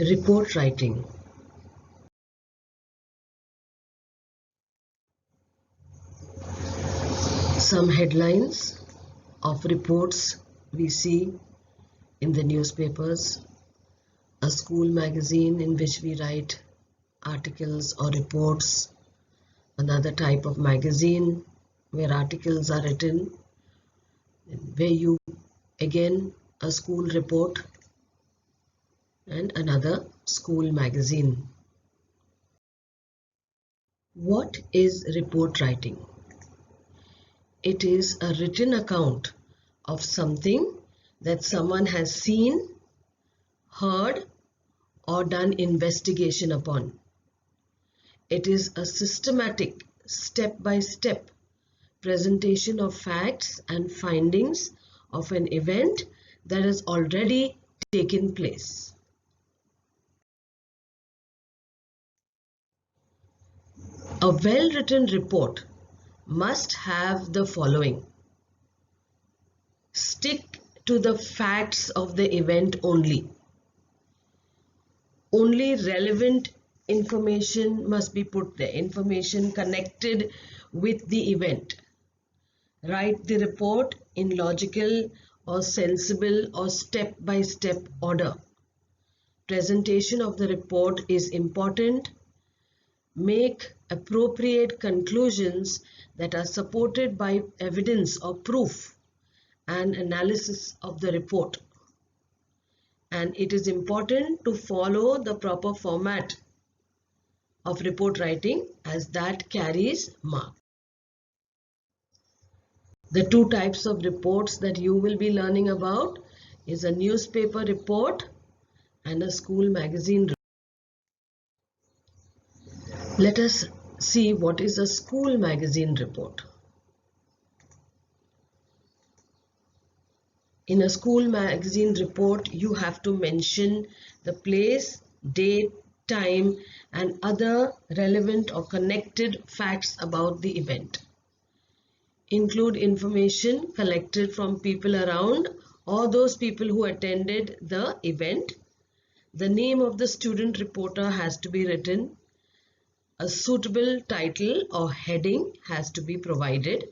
Report writing. Some headlines of reports we see in the newspapers, a school magazine in which we write articles or reports, another type of magazine where articles are written, where you again a school report, and another school magazine. What is report writing? It is a written account of something that someone has seen, heard, or done investigation upon. It is a systematic, step-by-step presentation of facts and findings of an event that has already taken place. A well-written report must have the following. Stick to the facts of the event only. Only relevant information must be put there, information connected with the event. Write the report in logical or sensible or step-by-step order. Presentation of the report is important. Make appropriate conclusions that are supported by evidence or proof and analysis of the report. And it is important to follow the proper format of report writing as that carries mark. The two types of reports that you will be learning about is a newspaper report and a school magazine report. Let us see what is a school magazine report. In a school magazine report, you have to mention the place, date, time, and other relevant or connected facts about the event. Include information collected from people around or those people who attended the event. The name of the student reporter has to be written. A suitable title or heading has to be provided.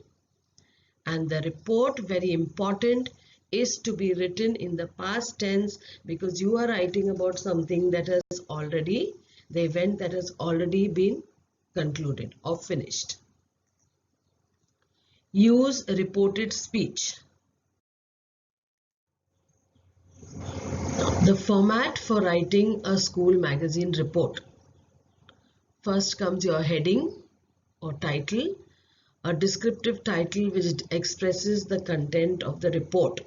And the report, very important, is to be written in the past tense because you are writing about something that has already, the event that has already been concluded or finished. Use reported speech. The format for writing a school magazine report. First comes your heading or title, a descriptive title which expresses the content of the report.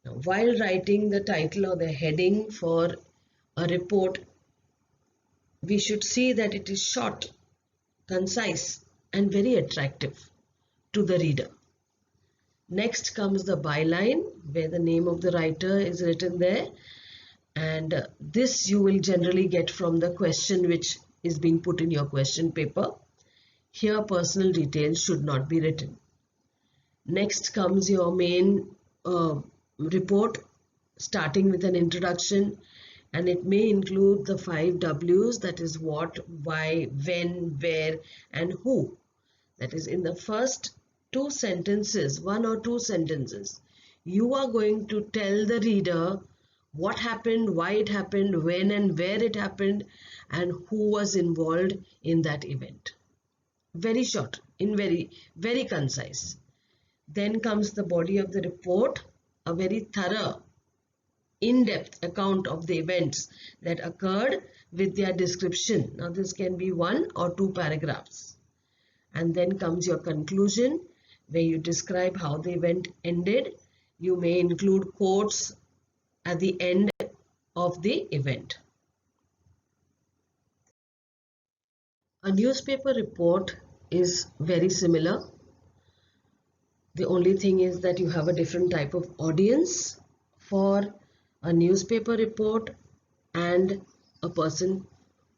Now, while writing the title or the heading for a report, we should see that it is short, concise, and very attractive to the reader. Next comes the byline, where the name of the writer is written there, and this you will generally get from the question which is being put in your question paper. Here personal details should not be written. Next comes your main report, starting with an introduction, and it may include the 5 W's, that is what, why, when, where, and who. That is, in the first 2 sentences, 1 or 2 sentences, you are going to tell the reader what happened, why it happened, when and where it happened, and who was involved in that event. Very short, in very concise. Then comes the body of the report, a very thorough, in-depth account of the events that occurred with their description. Now this can be 1 or 2 paragraphs. And then comes your conclusion, where you describe how the event ended. You may include quotes at the end of the event. A newspaper report is very similar. The only thing is that you have a different type of audience for a newspaper report and a person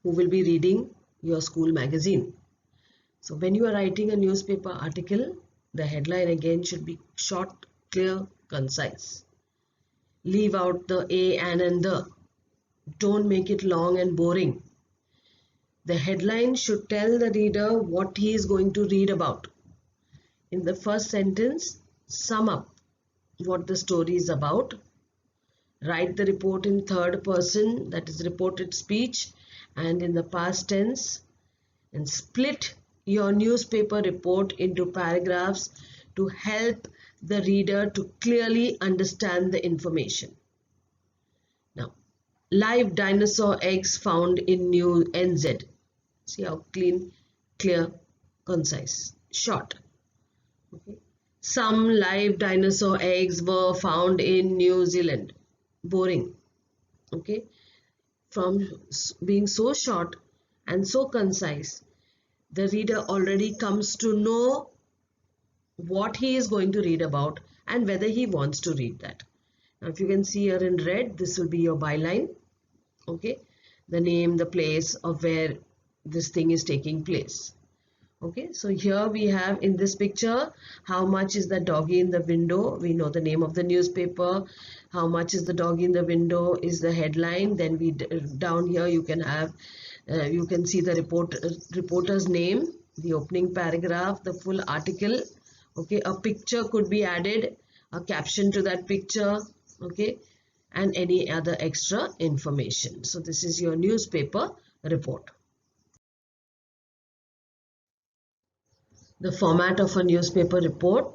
who will be reading your school magazine. So when you are writing a newspaper article, the headline again should be short, clear, concise. Leave out the a, an, and the. Don't make it long and boring. The headline should tell the reader what he is going to read about. In the first sentence, sum up what the story is about. Write the report in third person, that is reported speech, and in the past tense, and split your newspaper report into paragraphs to help the reader to clearly understand the information. Now, live dinosaur eggs found in New NZ. See how clean, clear, concise, short. Okay. Some live dinosaur eggs were found in New Zealand. Boring. Okay. From being so short and so concise, the reader already comes to know what he is going to read about and whether he wants to read that. Now, if you can see here in red, this will be your byline. Okay. The name, the place of where this thing is taking place. Okay, so here we have in this picture, how much is the doggy in the window? We know the name of the newspaper. How much is the doggy in the window is the headline. Then we down here you can have, you can see the reporter's name, the opening paragraph, the full article. Okay, a picture could be added, a caption to that picture. Okay, and any other extra information. So this is your newspaper report. The format of a newspaper report,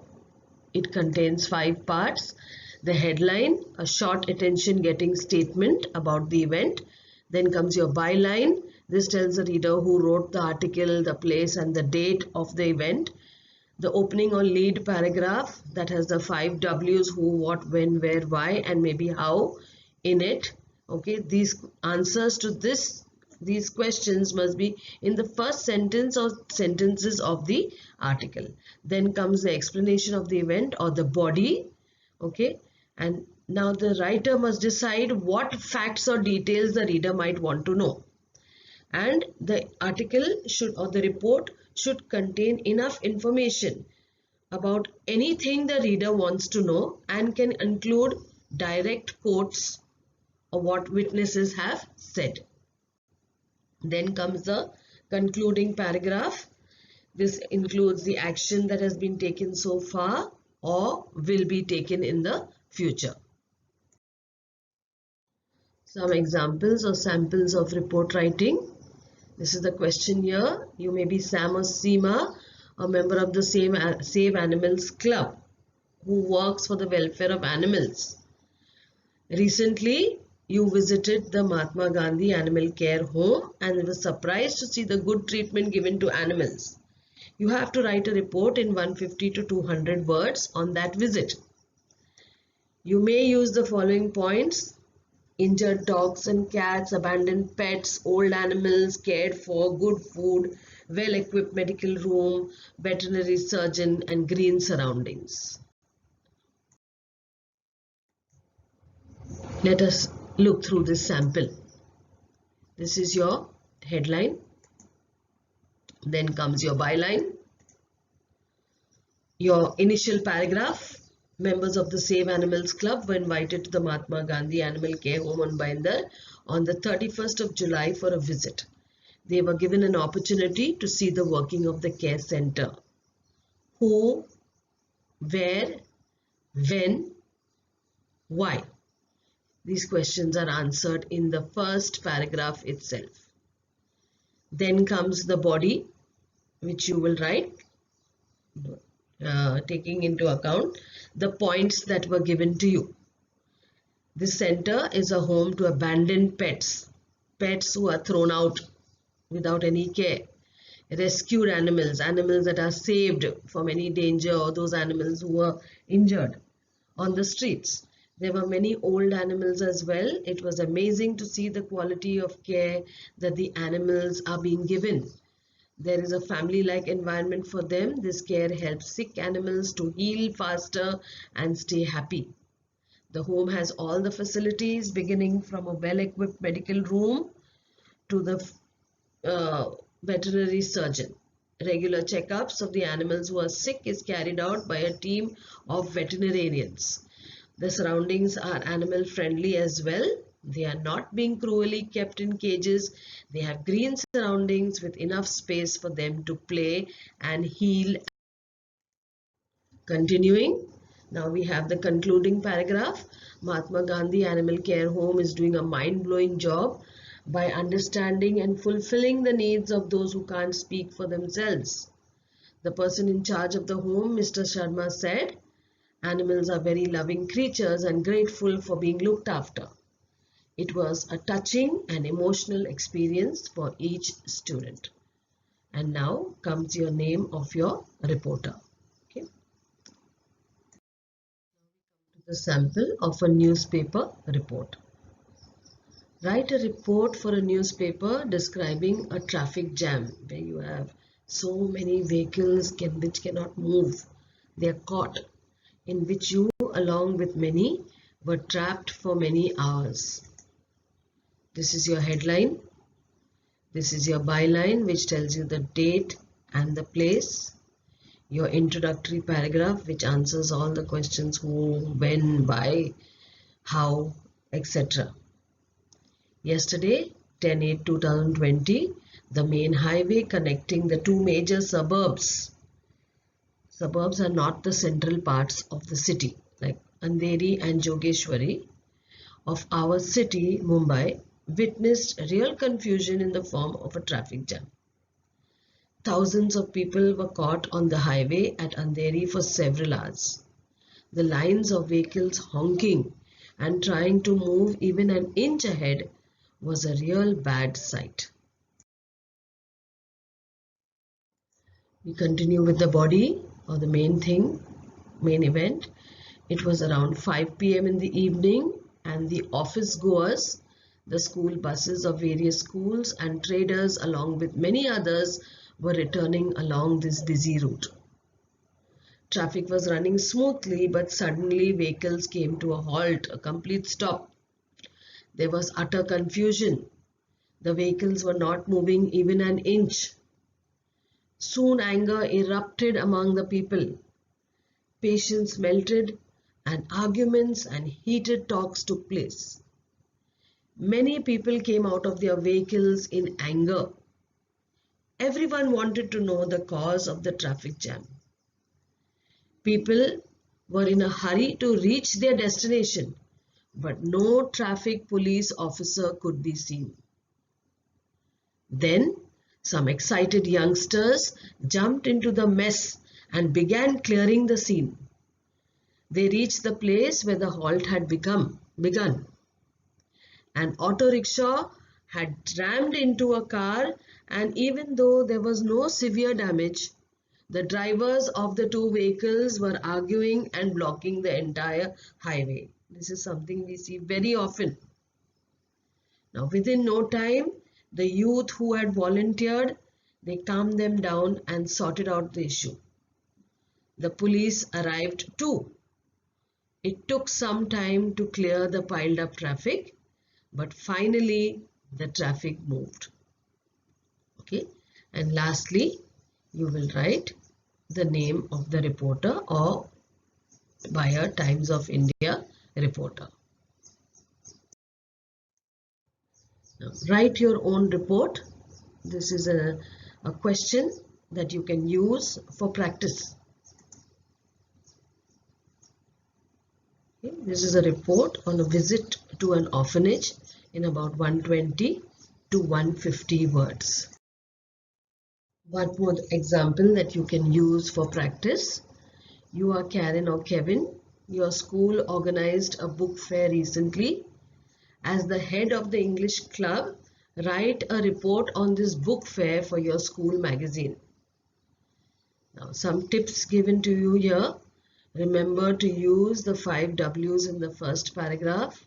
it contains 5 parts. The headline, a short attention-getting statement about the event. Then comes your byline. This tells the reader who wrote the article, the place and the date of the event. The opening or lead paragraph that has the 5 W's, who, what, when, where, why and maybe how in it. Okay, these answers to these questions must be in the first sentence or sentences of the article. Then comes the explanation of the event or the body. Okay, and now the writer must decide what facts or details the reader might want to know. And the article should, or the report should contain enough information about anything the reader wants to know and can include direct quotes of what witnesses have said. Then comes the concluding paragraph. This includes the action that has been taken so far or will be taken in the future. Some examples or samples of report writing. This is the question here. You may be Sam or Seema, a member of the Save Animals Club who works for the welfare of animals. Recently, you visited the Mahatma Gandhi Animal Care Home and were surprised to see the good treatment given to animals. You have to write a report in 150 to 200 words on that visit. You may use the following points: injured dogs and cats, abandoned pets, old animals cared for, good food, well-equipped medical room, veterinary surgeon and green surroundings. Let us look through this sample. This is your headline. Then comes your byline. Your initial paragraph. Members of the Save Animals Club were invited to the Mahatma Gandhi Animal Care Home on Bhayandar on the 31st of July for a visit. They were given an opportunity to see the working of the care center. Who, where, when, why? These questions are answered in the first paragraph itself. Then comes the body, which you will write, taking into account the points that were given to you. This center is a home to abandoned pets, pets who are thrown out without any care, rescued animals, animals that are saved from any danger, or those animals who were injured on the streets. There were many old animals as well. It was amazing to see the quality of care that the animals are being given. There is a family-like environment for them. This care helps sick animals to heal faster and stay happy. The home has all the facilities, beginning from a well-equipped medical room to the veterinary surgeon. Regular checkups of the animals who are sick is carried out by a team of veterinarians. The surroundings are animal friendly as well. They are not being cruelly kept in cages. They have green surroundings with enough space for them to play and heal. Continuing, now we have the concluding paragraph. Mahatma Gandhi Animal Care Home is doing a mind-blowing job by understanding and fulfilling the needs of those who can't speak for themselves. The person in charge of the home, Mr. Sharma, said, "Animals are very loving creatures and grateful for being looked after." It was a touching and emotional experience for each student. And now comes your name of your reporter. Okay. The sample of a newspaper report. Write a report for a newspaper describing a traffic jam where you have so many vehicles which cannot move. They are caught, in which you, along with many, were trapped for many hours. This is your headline. This is your byline, which tells you the date and the place. Your introductory paragraph, which answers all the questions who, when, why, how, etc. Yesterday, 10/8/2020, the main highway connecting the two major suburbs. Suburbs are not the central parts of the city, like Andheri and Jogeshwari, of our city, Mumbai, witnessed real confusion in the form of a traffic jam. Thousands of people were caught on the highway at Andheri for several hours. The lines of vehicles honking and trying to move even an inch ahead was a real bad sight. We continue with the body or the main event. It was around 5 p.m. in the evening, and the office goers, the school buses of various schools and traders along with many others were returning along this busy route. Traffic was running smoothly, but suddenly vehicles came to a halt, a complete stop. There was utter confusion. The vehicles were not moving even an inch. Soon anger erupted among the people. Patience melted and arguments and heated talks took place. Many people came out of their vehicles in anger. Everyone wanted to know the cause of the traffic jam. People were in a hurry to reach their destination, but no traffic police officer could be seen. Then some excited youngsters jumped into the mess and began clearing the scene. They reached the place where the halt had begun. An auto rickshaw had rammed into a car, and even though there was no severe damage, the drivers of the two vehicles were arguing and blocking the entire highway. This is something we see very often. Now, within no time, the youth who had volunteered, they calmed them down and sorted out the issue. The police arrived too. It took some time to clear the piled up traffic, but finally the traffic moved. Okay, and lastly, you will write the name of the reporter or via Times of India reporter. Now, write your own report. This is a question that you can use for practice. Okay, this is a report on a visit to an orphanage in about 120 to 150 words. One more example that you can use for practice. You are Karen or Kevin. Your school organized a book fair recently. As the head of the English club, write a report on this book fair for your school magazine. Now, some tips given to you here. Remember to use the 5 W's in the first paragraph.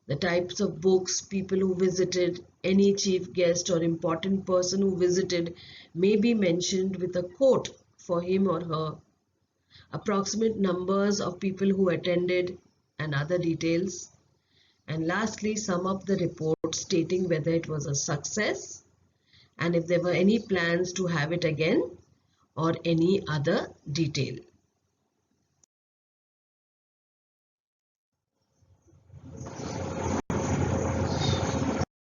The types of books, people who visited, any chief guest or important person who visited may be mentioned with a quote for him or her. Approximate numbers of people who attended and other details. And lastly, sum up the report stating whether it was a success and if there were any plans to have it again or any other detail.